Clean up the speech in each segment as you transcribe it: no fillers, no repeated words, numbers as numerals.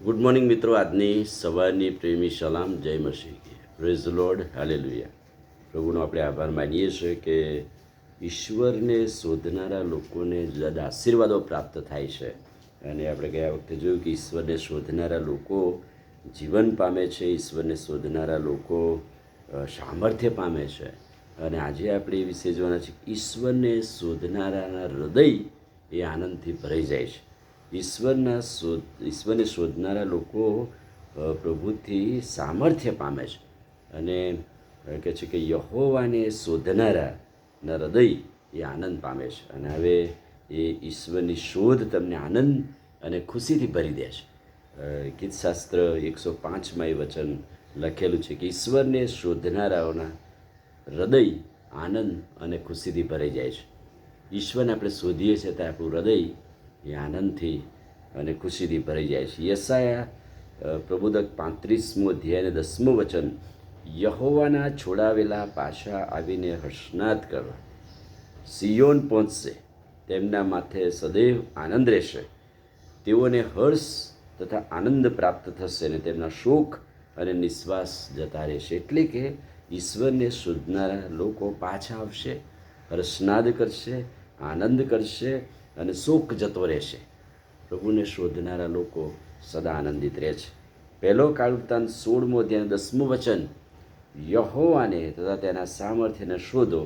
Good morning મિત્રો. આજની સવારની પ્રેમી સલામ. જય મસીહ. Praise the lord. હાલેલુયા. પ્રભુનો આપણે આભાર માનીએ છીએ કે ઈશ્વરને શોધનારા લોકોને જુદા આશીર્વાદો પ્રાપ્ત થાય છે. અને આપણે ગયા વખતે જોયું કે ઈશ્વરને શોધનારા લોકો જીવન પામે છે, ઈશ્વરને શોધનારા લોકો સામર્થ્ય પામે છે. અને આજે આપણે એ વિશે જોવાના છે કે ઈશ્વરને શોધનારાના હૃદય એ આનંદથી ભરાઈ જાય છે. ઈશ્વરને શોધનારા લોકો પ્રભુથી સામર્થ્ય પામે છે. અને કહે છે કે યહોવાને શોધનારાના હૃદય એ આનંદ પામે છે. અને હવે એ ઈશ્વરની શોધ તમને આનંદ અને ખુશીથી ભરી દે છે. ગીતશાસ્ત્ર 105માં એ વચન લખેલું છે કે ઈશ્વરને શોધનારાઓના હૃદય આનંદ અને ખુશીથી ભરાઈ જાય છે. ઈશ્વરને આપણે શોધીએ છીએ ત્યારે આપણું હૃદય એ આનંદથી અને ખુશીથી ભરાઈ જાય છે. યશાયા પ્રબોધક 35મો અધ્યાય અને 10મું વચન, યહોવાના છોડાવેલા પાછા આવીને હર્ષનાદ કરવા સિયોન પહોંચશે, તેમના માથે સદૈવ આનંદ રહેશે. તેઓને હર્ષ તથા આનંદ પ્રાપ્ત થશે અને તેમના શોક અને નિશ્વાસ જતા રહેશે. એટલે કે ઈશ્વરને શોધનારા લોકો પાછા આવશે, હર્ષનાદ કરશે, આનંદ કરશે અને શોક જતો રહેશે. પ્રભુને શોધનારા લોકો સદા આનંદિત રહે છે. પહેલો કાળવૃત્તાંત 16મો અધ્યાય 10મું વચન, યહોવાને તથા તેના સામર્થ્યને શોધો,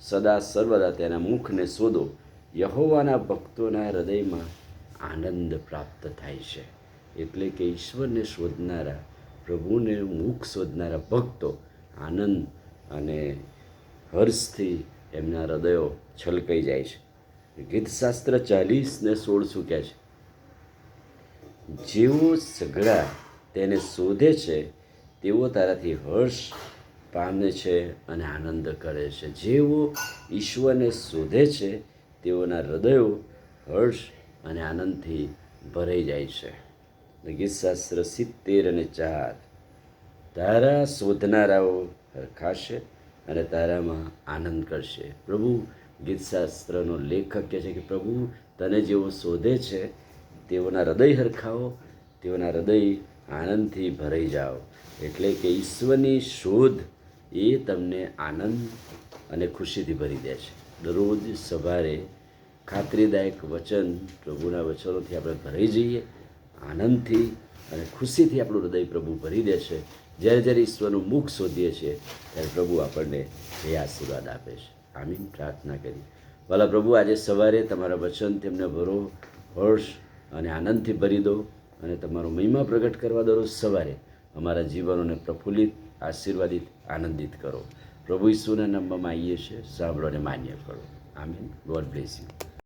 સદા સર્વદા તેના મુખને શોધો. યહોવાના ભક્તોના હૃદયમાં આનંદ પ્રાપ્ત થાય છે. એટલે કે ઈશ્વરને શોધનારા, પ્રભુને મુખ શોધનારા ભક્તો આનંદ અને હર્ષથી એમના હૃદયો છલકાઈ જાય છે. ગીતશાસ્ત્ર 40:16 શું કહે છે? જેઓ સઘળા તેને શોધે છે તેઓ તારાથી હર્ષ પામે છે અને આનંદ કરે છે. જેઓ ઈશ્વરને શોધે છે તેઓના હૃદયો હર્ષ અને આનંદથી ભરાઈ જાય છે. ગીતશાસ્ત્ર 70:4, તારા શોધનારાઓ હરખાશે અને તારામાં આનંદ કરશે. પ્રભુ ગીતશાસ્ત્રનો લેખક કહે છે કે પ્રભુ તને જેઓ શોધે છે તેઓના હૃદય હરખાવો, તેઓના હૃદય આનંદથી ભરાઈ જાઓ. એટલે કે ઈશ્વરની શોધ એ તમને આનંદ અને ખુશીથી ભરી દે છે. દરરોજ સવારે ખાતરીદાયક વચન, પ્રભુના વચનોથી આપણે ભરાઈ જઈએ, આનંદથી અને ખુશીથી આપણું હૃદય પ્રભુ ભરી દે છે. જ્યારે જ્યારે ઈશ્વરનું મુખ શોધીએ છીએ ત્યારે પ્રભુ આપણને એ આશીર્વાદ આપે છે. આમીન. પ્રાર્થના કરી. ભલા પ્રભુ, આજે સવારે તમારા વચન તેમને ભરો, હર્ષ અને આનંદથી ભરી દો અને તમારો મહિમા પ્રગટ કરવા દરરોજ સવારે અમારા જીવનોને પ્રફુલ્લિત, આશીર્વાદિત, આનંદિત કરો. પ્રભુ ઈસુના નામમાં આવીએ છીએ, સાંભળો અને માન્ય કરો. આમીન. God bless you.